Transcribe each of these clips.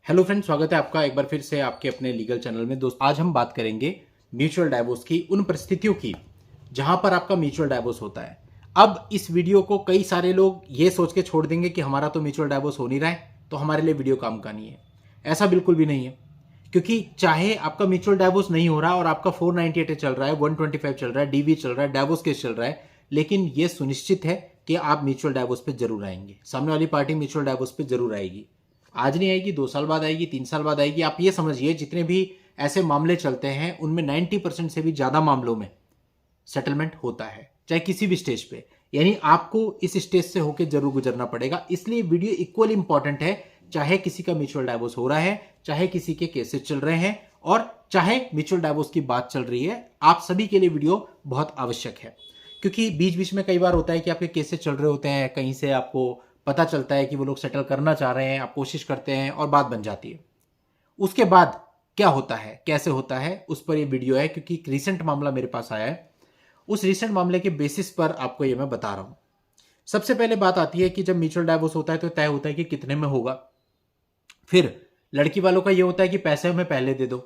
Hello friends, स्वागत है आपका एक बार फिर से आपके अपने लीगल चैनल में। दोस्त, आज हम बात करेंगे म्यूचुअल डाइवोर्स की, उन परिस्थितियों की जहां पर आपका म्यूचुअल डाइवोर्स होता है। अब इस वीडियो को कई सारे लोग ये सोच के छोड़ देंगे कि हमारा तो म्यूचुअल डाइवोर्स हो नहीं रहा है, तो हमारे लिए वीडियो काम का नहीं है। ऐसा बिल्कुल भी नहीं है, क्योंकि चाहे आपका म्यूचुअल डाइवोर्स नहीं हो रहा और आपका 498 चल रहा है, 125 चल रहा है, डीवी चल रहा है, डाइवोर्स केस चल रहा है, लेकिन यह सुनिश्चित है कि आप म्यूचुअल डाइवोर्स पे जरूर आएंगे। सामने वाली पार्टी म्यूचुअल डाइवोर्स पे जरूर आएगी। आज नहीं आएगी, 2 साल बाद आएगी, 3 साल बाद आएगी। आप ये समझिए, जितने भी ऐसे मामले चलते हैं उनमें 90% से भी ज्यादा मामलों में सेटलमेंट होता है, चाहे किसी भी स्टेज पे। यानी आपको इस स्टेज से होकर जरूर गुजरना पड़ेगा। इसलिए वीडियो इक्वली इंपॉर्टेंट है, चाहे किसी का म्यूचुअल डाइवोर्स हो रहा है, चाहे किसी के केसेस चल रहे हैं, और चाहे म्यूचुअल डाइवोर्स की बात चल रही है। आप सभी के लिए वीडियो बहुत आवश्यक है, क्योंकि बीच बीच में कई बार होता है कि आपके केसेस चल रहे होते हैं, कहीं से आपको पता चलता है कि वो लोग सेटल करना चाह रहे हैं, आप कोशिश करते हैं और बात बन जाती है। उसके बाद क्या होता है, कैसे होता है, उस पर ये वीडियो है, क्योंकि एक रिसेंट मामला मेरे पास आया है। उस रिसेंट मामले के बेसिस पर आपको ये मैं बता रहा हूं। सबसे पहले बात आती है कि जब म्यूचुअल डाइवोर्स होता है तो तय होता है कि कितने में होगा। फिर लड़की वालों का ये होता है कि पैसे हमें पहले दे दो।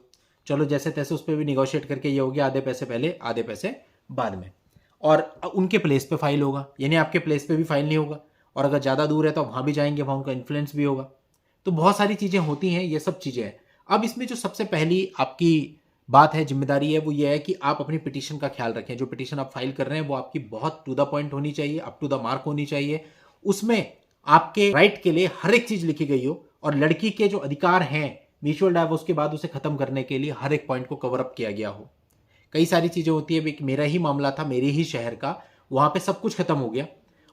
चलो जैसे तैसे उस पर भी निगोशिएट करके ये हो गया, आधे पैसे पहले आधे पैसे बाद में। और उनके प्लेस पे फाइल होगा, यानी आपके प्लेस पे भी फाइल नहीं होगा, और अगर ज़्यादा दूर है तो वहाँ भी जाएंगे, वहाँ उनका इन्फ्लुएंस भी होगा। तो बहुत सारी चीज़ें होती हैं, ये सब चीज़ें हैं। अब इसमें जो सबसे पहली आपकी बात है, जिम्मेदारी है, वो ये है कि आप अपनी पिटीशन का ख्याल रखें। जो पिटीशन आप फाइल कर रहे हैं वो आपकी बहुत टू द पॉइंट होनी चाहिए, अप टू द मार्क होनी चाहिए। उसमें आपके राइट के लिए हर एक चीज़ लिखी गई हो, और लड़की के जो अधिकार हैं म्यूचुअल डाइवोर्स के बाद उसे खत्म करने के लिए हर एक पॉइंट को कवर अप किया गया हो। कई सारी चीजें होती है, मेरा ही मामला था, मेरे ही शहर का, वहां पे सब कुछ खत्म हो गया।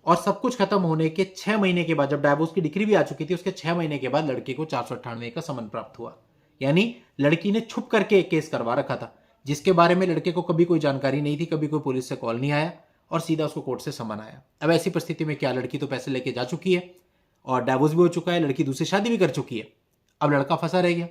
और सब कुछ खत्म होने के 6 महीने के बाद, जब डाइवोर्स की डिग्री भी आ चुकी थी, उसके 6 महीने के बाद लड़के को 498 का समन प्राप्त हुआ। यानी लड़की ने छुप करके एक केस करवा रखा था, जिसके बारे में लड़के को कभी कोई जानकारी नहीं थी, कभी कोई पुलिस से कॉल नहीं आया, और सीधा उसको कोर्ट से समन आया। अब ऐसी परिस्थिति में क्या, लड़की तो पैसे लेके जा चुकी है और डाइवोर्स भी हो चुका है, लड़की दूसरी शादी भी कर चुकी है, अब लड़का फंसा रह गया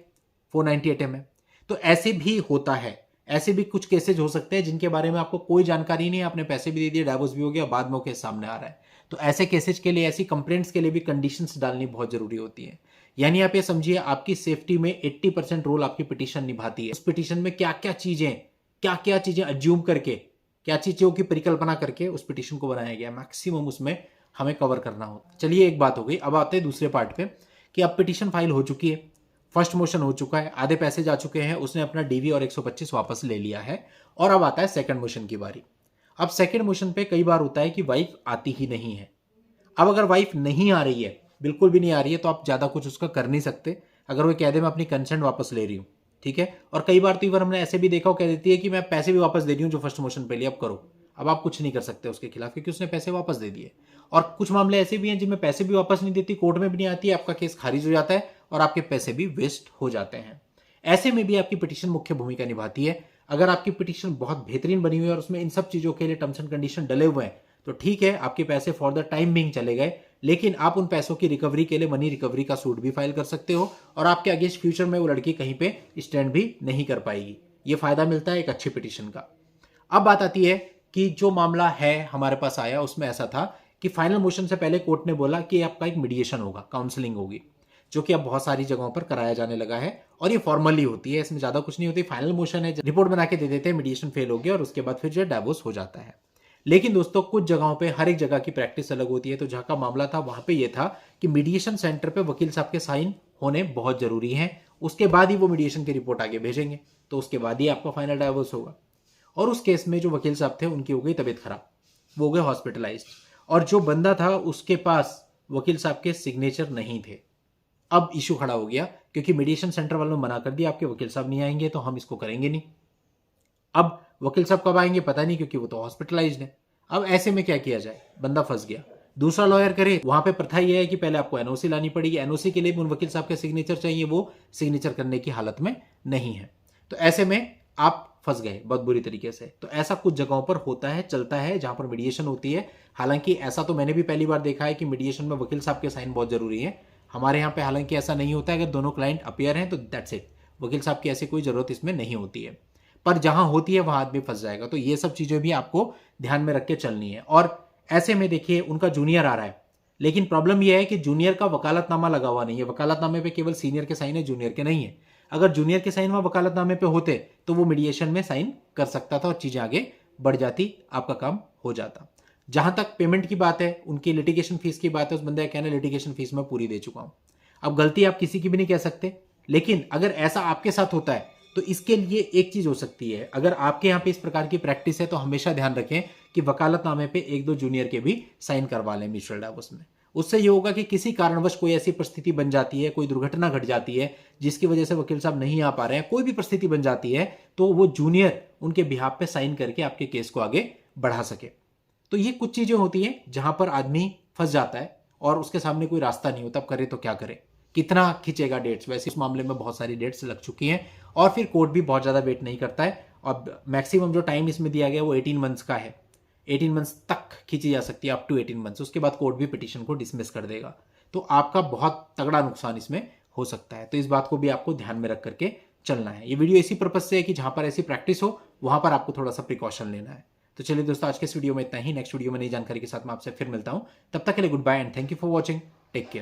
498 में। तो ऐसे भी होता है, ऐसे भी कुछ केसेज हो सकते हैं जिनके बारे में आपको कोई जानकारी नहीं है, आपने पैसे भी दे दिए, डाइवोर्स भी हो गया, बाद में केस सामने आ रहा है। तो ऐसे केसेज के लिए, ऐसी कंप्लेंट्स के लिए भी कंडीशंस डालनी बहुत जरूरी होती है। यानी आप ये समझिए, आपकी सेफ्टी में 80% रोल आपकी पिटीशन निभाती है। उस पिटीशन में क्या क्या चीजें अज्यूम करके, क्या चीजों की परिकल्पना करके उस पिटीशन को बनाया गया, मैक्सिमम उसमें हमें कवर करना होता है। चलिए, एक बात हो गई, अब आते हैं दूसरे पार्ट पे कि अब पिटीशन फाइल हो चुकी है, फर्स्ट मोशन हो चुका है, आधे पैसे जा चुके हैं, उसने अपना डीवी और 125 वापस ले लिया है, और अब आता है सेकंड मोशन की बारी। अब सेकंड मोशन पे कई बार होता है कि वाइफ आती ही नहीं है। अब अगर वाइफ नहीं आ रही है, बिल्कुल भी नहीं आ रही है, तो आप ज्यादा कुछ उसका कर नहीं सकते। अगर वो कह दे मैं अपनी कंसेंट वापस ले रही हूँ, ठीक है, और कई बार तो इवन हमने ऐसे भी देखा, वो कह देती है कि मैं पैसे भी वापस दे रही हूँ जो फर्स्ट मोशन पे लिए, अब करो। अब आप कुछ नहीं कर सकते उसके खिलाफ, क्योंकि उसने पैसे वापस दे दिए। और कुछ मामले ऐसे भी हैं जिनमें पैसे भी वापस नहीं देती, कोर्ट में भी नहीं आती है, आपका केस खारिज हो जाता है और आपके पैसे भी वेस्ट हो जाते हैं। ऐसे में भी आपकी पिटीशन मुख्य भूमिका निभाती है। अगर आपकी पिटीशन बहुत बेहतरीन बनी हुई है और उसमें इन सब चीजों के लिए टर्म्स एंड कंडीशन डले हुए हैं, तो ठीक है, आपके पैसे फॉर द टाइम बिंग चले गए, लेकिन आप उन पैसों की रिकवरी के लिए मनी रिकवरी का सूट भी फाइल कर सकते हो, और आपके अगेंस्ट फ्यूचर में वो लड़की कहीं पे स्टैंड भी नहीं कर पाएगी। ये फायदा मिलता है एक अच्छी पिटीशन का। अब बात आती है कि जो मामला है हमारे पास आया, उसमें ऐसा था कि फाइनल मोशन से पहले कोर्ट ने बोला कि आपका एक मीडिएशन होगा, काउंसलिंग होगी, जो कि अब बहुत सारी जगहों पर कराया जाने लगा है, और ये फॉर्मली होती है, इसमें ज्यादा कुछ नहीं होती। फाइनल मोशन है, रिपोर्ट बना के दे देते हैं, मीडिएशन फेल हो गया, और उसके बाद फिर जो डाइवोर्स हो जाता है। लेकिन दोस्तों, कुछ जगहों पे हर एक जगह की प्रैक्टिस अलग होती है। तो जहां का मामला था वहां पे ये था कि मीडिएशन सेंटर पे वकील साहब के साइन होने बहुत जरूरी हैं, उसके बाद ही वो मीडिएशन की रिपोर्ट आगे भेजेंगे, तो उसके बाद ही आपका फाइनल डाइवोर्स होगा। और उस केस में जो वकील साहब थे, उनकी हो गई तबीयत खराब, वो हो गए हॉस्पिटलाइज्ड, और जो बंदा था उसके पास वकील साहब के सिग्नेचर नहीं थे। अब इशू खड़ा हो गया, क्योंकि मीडिएशन सेंटर वालों ने मना कर दिया, आपके वकील साहब नहीं आएंगे तो हम इसको करेंगे नहीं। अब वकील साहब कब आएंगे पता नहीं, क्योंकि वो तो हॉस्पिटलाइज्ड है। अब ऐसे में क्या किया जाए, बंदा फंस गया। दूसरा लॉयर करे, वहां पे प्रथा यह है कि पहले आपको एनओसी लानी पड़ेगी, एनओसी के लिए भी उन वकील साहब के सिग्नेचर चाहिए, वो सिग्नेचर करने की हालत में नहीं है। तो ऐसे में आप फंस गए बहुत बुरी तरीके से। तो ऐसा कुछ जगहों पर होता है, चलता है, जहां पर मीडिएशन होती है। हालांकि ऐसा तो मैंने भी पहली बार देखा है कि मीडिएशन में वकील साहब के साइन बहुत जरूरी है। हमारे यहाँ पे हालांकि ऐसा नहीं होता है, अगर दोनों क्लाइंट अपियर हैं तो दैट्स इट, वकील साहब की ऐसी कोई जरूरत इसमें नहीं होती है। पर जहां होती है वहां आदमी फंस जाएगा। तो ये सब चीजें भी आपको ध्यान में रख के चलनी है। और ऐसे में देखिए, उनका जूनियर आ रहा है, लेकिन प्रॉब्लम यह है कि जूनियर का वकालतनामा लगा हुआ नहीं है। वकालतनामे पे केवल सीनियर के साइन है, जूनियर के नहीं है। अगर जूनियर के साइन वहां वकालतनामे पे होते तो वो मीडिएशन में साइन कर सकता था और चीजें आगे बढ़ जाती, आपका काम हो जाता। जहां तक पेमेंट की बात है, उनकी लिटिगेशन फीस की बात है, उस बंदे का कहना है लिटिगेशन फीस मैं पूरी दे चुका हूं। अब गलती आप किसी की भी नहीं कह सकते, लेकिन अगर ऐसा आपके साथ होता है तो इसके लिए एक चीज हो सकती है। अगर आपके यहाँ पे इस प्रकार की प्रैक्टिस है तो हमेशा ध्यान रखें कि वकालतनामे पे एक दो जूनियर के भी साइन करवा लें म्यूचुअल डाइवोर्स में। उससे ये होगा कि किसी कारणवश कोई ऐसी परिस्थिति बन जाती है, कोई दुर्घटना घट जाती है जिसकी वजह से वकील साहब नहीं आ पा रहे हैं, कोई भी परिस्थिति बन जाती है, तो वो जूनियर उनके बिहाफ पे साइन करके आपके केस को आगे बढ़ा सके। तो ये कुछ चीजें होती हैं जहां पर आदमी फंस जाता है और उसके सामने कोई रास्ता नहीं होता। अब करे तो क्या करे, कितना खींचेगा डेट्स। वैसे इस मामले में बहुत सारी डेट्स लग चुकी हैं और फिर कोर्ट भी बहुत ज्यादा वेट नहीं करता है। और मैक्सिमम जो टाइम इसमें दिया गया वो 18 मंथ्स का है। 18 मंथ्स तक खींची जा सकती है, अप टू 18 मंथ्स। उसके बाद कोर्ट भी पिटीशन को डिसमिस कर देगा। तो आपका बहुत तगड़ा नुकसान इसमें हो सकता है। तो इस बात को भी आपको ध्यान में रख करके चलना है। ये वीडियो इसी पर्पज से है कि जहां पर ऐसी प्रैक्टिस हो वहां पर आपको थोड़ा सा प्रिकॉशन लेना है। तो चलिए दोस्तों, आज के इस वीडियो में इतना ही। नेक्स्ट वीडियो में नई जानकारी के साथ मैं आपसे फिर मिलता हूं। तब तक के लिए good bye and thank you for watching. Take care.